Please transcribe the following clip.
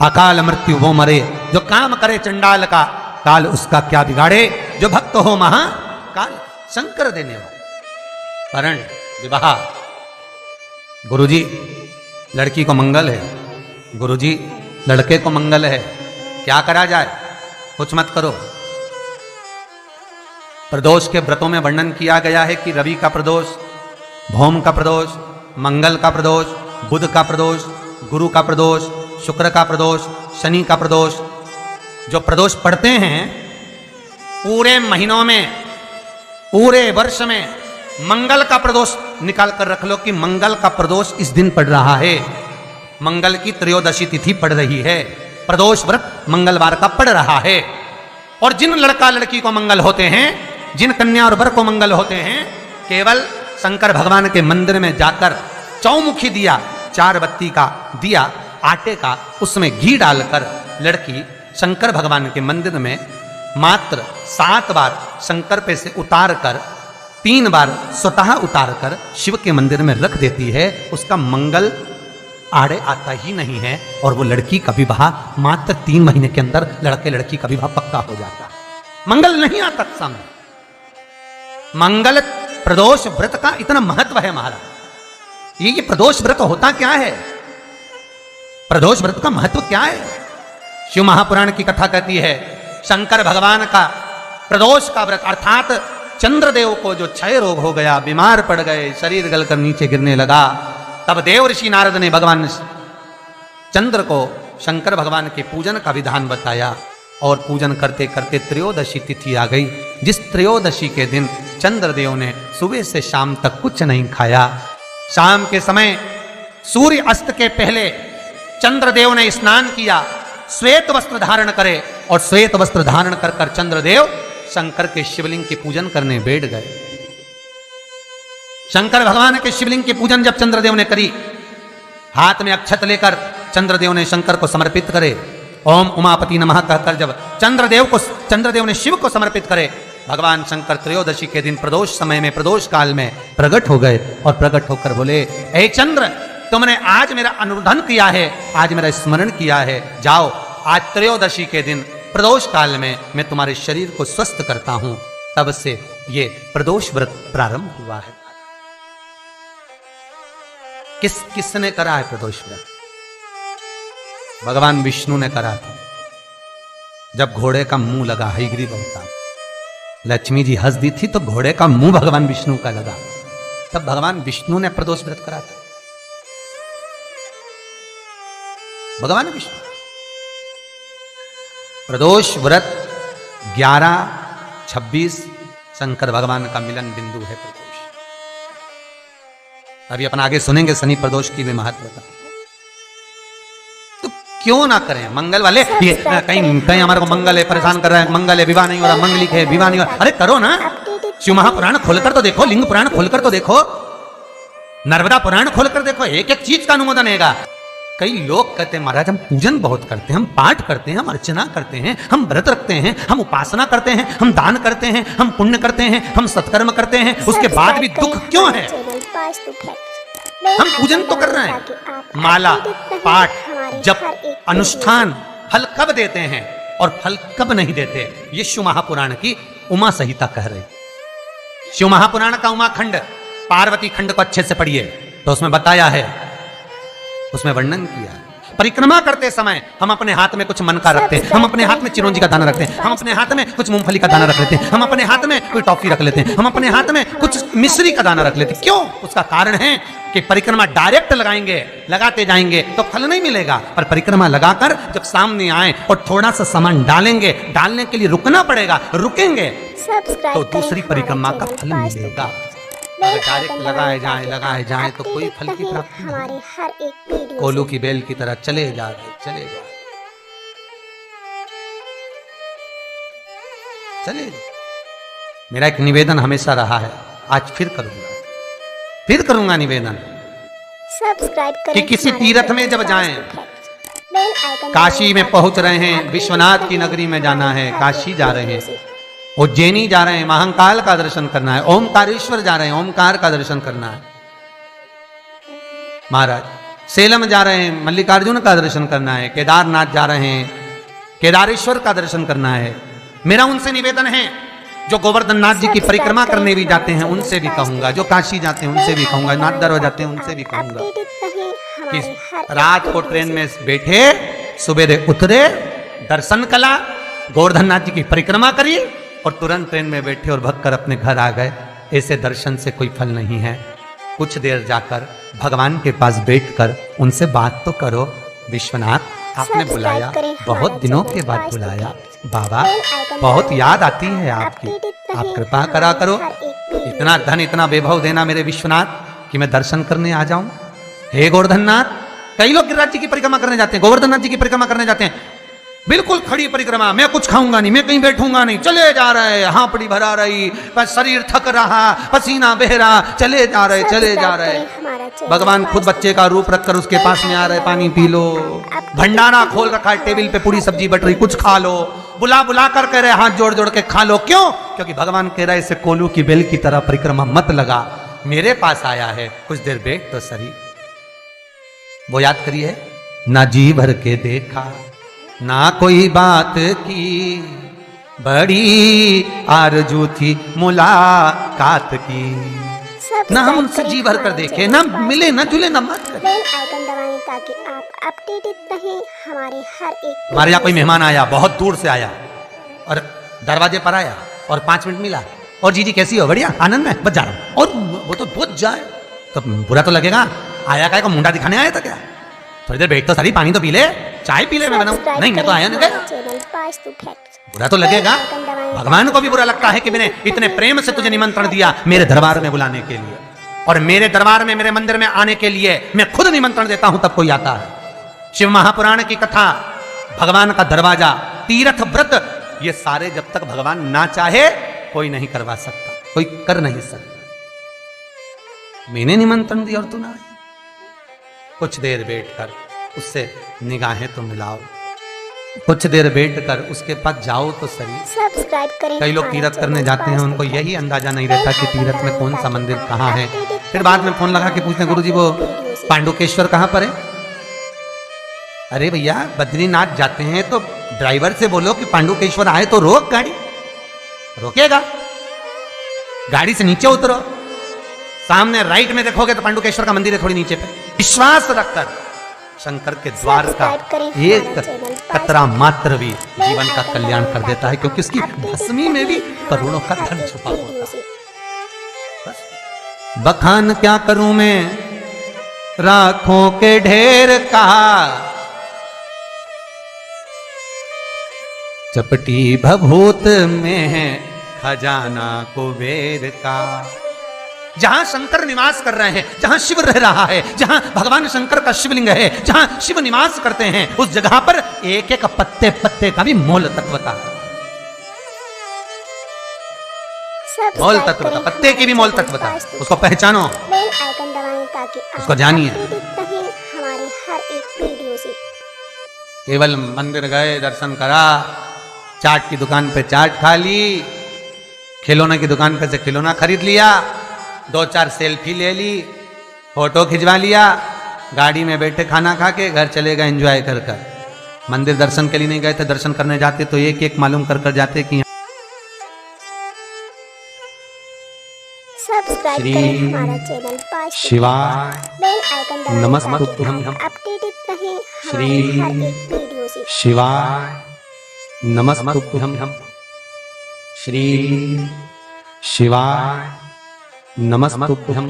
अकाल मृत्यु वो मरे, जो काम करे चंडाल का, काल उसका क्या बिगाड़े, जो भक्त हो महा काल। शंकर देने वाले। वरण विवाह, गुरुजी लड़की को मंगल है, गुरुजी लड़के को मंगल है, क्या करा जाए, कुछ मत करो। प्रदोष के व्रतों में वर्णन किया गया है कि रवि का प्रदोष, भौम का प्रदोष, मंगल का प्रदोष, बुध का प्रदोष, गुरु का प्रदोष, शुक्र का प्रदोष, शनि का प्रदोष। जो प्रदोष पढ़ते हैं पूरे महीनों में, पूरे वर्ष में मंगल का प्रदोष निकाल कर रख लो कि मंगल का प्रदोष इस दिन पड़ रहा है, मंगल की त्रयोदशी तिथि पड़ रही है, प्रदोष व्रत मंगलवार का पड़ रहा है। और जिन लड़का लड़की को मंगल होते हैं, जिन कन्या और वर को मंगल होते हैं, केवल शंकर भगवान के मंदिर में जाकर चौमुखी दिया, 4 बत्ती का दिया आटे का, उसमें घी डालकर लड़की शंकर भगवान के मंदिर में मात्र 7 बार शंकर पे से उतार कर, 3 बार स्वतः उतार कर शिव के मंदिर में रख देती है। उसका मंगल आड़े आता ही नहीं है और वो लड़की का विवाह मात्र 3 महीने के अंदर लड़के लड़की का विवाह पक्का हो जाता है। मंगल नहीं आता सामने। मंगल प्रदोष व्रत का इतना महत्व है महाराज। ये प्रदोष व्रत होता क्या है, प्रदोष व्रत का महत्व क्या है? शिव महापुराण की कथा कहती है शंकर भगवान का प्रदोष का व्रत, अर्थात चंद्रदेव को जो क्षय रोग हो गया, बीमार पड़ गए, शरीर गलकर नीचे गिरने लगा, तब देव ऋषि नारद ने भगवान चंद्र को शंकर भगवान के पूजन का विधान बताया और पूजन करते करते त्रयोदशी तिथि आ गई, जिस त्रयोदशी के दिन चंद्रदेव ने सुबह से शाम तक कुछ नहीं खाया। शाम के समय सूर्य अस्त के पहले चंद्रदेव ने स्नान किया, श्वेत वस्त्र धारण करे और श्वेत वस्त्र धारण कर कर चंद्रदेव शंकर के शिवलिंग के पूजन करने बैठ गए। शंकर भगवान के शिवलिंग के पूजन जब चंद्रदेव ने करी, हाथ में अक्षत लेकर चंद्रदेव ने शंकर को समर्पित करे, ओम उमापति नमः कहकर जब चंद्रदेव ने शिव को समर्पित करे, भगवान शंकर त्रयोदशी के दिन प्रदोष समय में, प्रदोष काल में प्रकट हो गए और प्रकट होकर बोले, हे चंद्र, तुमने आज मेरा अनुरोधन किया है, आज मेरा स्मरण किया है, जाओ आज त्रयोदशी के दिन प्रदोष काल में मैं तुम्हारे शरीर को स्वस्थ करता हूं। तब से ये प्रदोष व्रत प्रारंभ हुआ है। किसने करा है प्रदोष व्रत? भगवान विष्णु ने करा था। जब घोड़े का मुंह लगा, हयग्रीव अवतार, लक्ष्मी जी हंस दी थी तो घोड़े का मुंह भगवान विष्णु का लगा, तब भगवान विष्णु ने प्रदोष व्रत करा था। भगवान विष्णु प्रदोष व्रत 11-26 शंकर भगवान का मिलन बिंदु है प्रदोष। अभी अपन आगे सुनेंगे शनि प्रदोष की भी महत्वता। तो क्यों ना करें मंगल वाले, ये कहीं हमारे को मंगल है परेशान कर रहा है, मंगल है विवाह नहीं हो रहा, मंगलिक है विवाह नहीं हो रहा, अरे करो ना। शिव महापुराण खोलकर तो देखो, लिंग पुराण खोलकर तो देखो, नर्मदा पुराण खोलकर देखो, एक एक चीज का अनुमोदन है। कई लोग कहते हैं महाराज हम पूजन बहुत करते हैं, हम पाठ करते हैं, हम अर्चना करते हैं, हम व्रत रखते हैं, हम उपासना करते हैं, हम दान करते हैं, हम पुण्य करते हैं, हम सत्कर्म करते हैं, उसके बाद भी दुख क्यों है? हम पूजन तो कर रहे हैं, माला पाठ जप अनुष्ठान फल कब देते हैं और फल कब नहीं देते, ये शिव महापुराण की उमा संहिता कह रही। शिव महापुराण का उमा खंड, पार्वती खंड को अच्छे से पढ़िए तो उसमें बताया है, उसमें वर्णन किया है। परिक्रमा करते समय हम अपने हाथ में कुछ मन का रखते हैं, हम अपने हाथ में चिरौंजी का दाना रखते हैं, हम अपने हाथ में कुछ मूंगफली का दाना रख लेते हैं, हम अपने हाथ में कोई टॉफी रख लेते हैं, हम अपने हाथ में कुछ मिश्री का दाना रख लेते हैं। क्यों? उसका कारण है कि परिक्रमा डायरेक्ट लगाएंगे, लगाते जाएंगे तो फल नहीं मिलेगा, पर परिक्रमा लगाकर जब सामने आए और थोड़ा सा सामान डालेंगे, डालने के लिए रुकना पड़ेगा, रुकेंगे तो दूसरी परिक्रमा का फल मिलेगा। अगर डायरेक्ट लगाए जाए तो कोई फल की प्राप्ति नहीं। कोलू की बेल की तरह चले जा रहे, चले। मेरा एक निवेदन हमेशा रहा है, आज फिर करूंगा निवेदन कि किसी तीर्थ में जब जाएं, काशी में पहुंच रहे हैं, विश्वनाथ की नगरी में जाना है, काशी जा रहे हैं, उज्जैनी जा रहे हैं, महाकाल का दर्शन करना है, ओमकारेश्वर जा रहे हैं, ओमकार का दर्शन करना है। महाराज सेलम जा रहे हैं, मल्लिकार्जुन का दर्शन करना है, केदारनाथ जा रहे हैं, केदारेश्वर का दर्शन करना है। मेरा उनसे निवेदन है, जो गोवर्धन नाथ जी की परिक्रमा करने भी जाते हैं उनसे भी कहूंगा, जो काशी जाते हैं उनसे भी कहूंगा, नाथ दरबार जाते हैं उनसे भी कहूंगा कि रात को ट्रेन में बैठे, सुबह उतरे, दर्शन कला, गोवर्धन नाथ जी की परिक्रमा करी और तुरंत ट्रेन में बैठे और भगकर अपने घर आ गए। ऐसे दर्शन से कोई फल नहीं है। कुछ देर जाकर भगवान के पास बैठकर उनसे बात तो करो। विश्वनाथ आपने बुलाया, बहुत दिनों के बाद बुलाया, बाबा बहुत याद आती है आपकी, आप कृपा करा करो, इतना धन इतना वैभव देना मेरे विश्वनाथ कि मैं दर्शन करने आ जाऊं। हे गोवर्धन नाथ, कई लोग गिरिराज जी की परिक्रमा करने जाते हैं, गोवर्धन नाथ जी की परिक्रमा करने जाते हैं, बिल्कुल खड़ी परिक्रमा, मैं कुछ खाऊंगा नहीं, मैं कहीं बैठूंगा नहीं, चले जा रहे, हांपड़ी भरा रही, बस शरीर थक रहा, पसीना बह रहा, चले जा रहे, चले जा रहे। भगवान खुद बच्चे का रूप रखकर उसके पास में आ रहे, पानी पी लो, भंडारा खोल रखा है टेबल पे, पूरी सब्जी बट रही, कुछ खा लो, बुला बुला कर कह रहे हाथ जोड़ जोड़ के खा लो। क्यों? क्योंकि भगवान कह रहा है इसे कोलू की बेल की तरह परिक्रमा मत लगा, मेरे पास आया है, कुछ देर बैठ तो सही। वो याद करिए, ना जी भर के देखा, ना कोई बात की, बड़ी आरजू थी मुलाकात की, ना हम उनसे जी भर कर देखे, ना मिले, ना जुले, ना बात करें। बेल आइकन दबाएं ताकि आप अपडेटेड रहें हमारे हर एक। हमारे यहाँ कोई मेहमान आया, बहुत दूर से आया और दरवाजे पर आया और 5 मिनट मिला, और जी कैसी हो? बढ़िया, आनंद में, बस जा रहा हूँ। और वो तो बहुत जाए तो बुरा तो लगेगा, आया का मुंडा दिखाने आया था क्या? थोड़ी देर बैठ तो सारी, पानी तो पी ले, चाय पी ले, मैं बनाऊं। नहीं, मैं तो आया नहीं गया, बुरा तो लगेगा। भगवान को भी बुरा लगता है कि मैंने इतने प्रेम से तुझे निमंत्रण दिया मेरे दरबार में बुलाने के लिए, और मेरे दरबार में, मेरे मंदिर में आने के लिए मैं खुद निमंत्रण देता हूं तब कोई आता है। शिव महापुराण की कथा, भगवान का दरवाजा, तीर्थ व्रत, ये सारे जब तक भगवान ना चाहे कोई नहीं करवा सकता, कोई कर नहीं सकता। मैंने निमंत्रण दिया और तू ना आई। कुछ देर बैठकर उससे निगाहें तो मिलाओ, कुछ देर बैठकर उसके पास जाओ तो सही। सब्सक्राइब करें। कई लोग तीर्थ करने जाते हैं, उनको यही अंदाजा नहीं रहता कि तीर्थ में कौन सा मंदिर कहाँ है। फिर बाद में फोन लगा के पूछते हैं, गुरुजी वो पांडुकेश्वर कहाँ पर है? अरे भैया, बद्रीनाथ जाते हैं तो ड्राइवर से बोलो कि पांडुकेश्वर आए तो रोक गाड़ी, रोकेगा, गाड़ी से नीचे उतरो, सामने राइट में देखोगे तो पांडुकेश्वर का मंदिर है थोड़ी नीचे पे। विश्वास रखकर शंकर के द्वार का एक कतरा मात्र भी जीवन का कल्याण कर देता है, क्योंकि उसकी भस्मी में भी करोड़ों का धन छुपा होता है। बखान क्या करूं मैं राखों के ढेर का, चपटी भभूत में है खजाना कुबेर का। जहां शंकर निवास कर रहे हैं, जहां शिव रह रहा है, जहां भगवान शंकर का शिवलिंग है, जहां शिव निवास करते हैं, उस जगह पर एक एक पत्ते पत्ते का भी मोल तत्वता है। मोल तत्वता, पत्ते की भी मोल तत्वता, उसको पहचानो, बेल आइकन दबाएं ताकि उसको जानिए। हमारे हर एक वीडियो से। केवल मंदिर गए, दर्शन करा, चाट की दुकान पे चाट खा ली, खिलौने की दुकान पे से खिलौना खरीद लिया, 2-4 सेल्फी ले ली, फोटो खिंचवा लिया, गाड़ी में बैठे खाना खा के घर चले गए एंजॉय कर कर। मंदिर दर्शन के लिए नहीं गए थे, दर्शन करने जाते तो एक एक मालूम कर कर जाते कि सब्सक्राइब करें हमारा चैनल शिवाय बेल आइकन दबाएं नमस्तुभ्यं अपडेटेड रहें श्री हमारे हर एक वीडियो से। शिवाय नमस्तुभ्यं श्री शिवाय नमस्तुभ्यं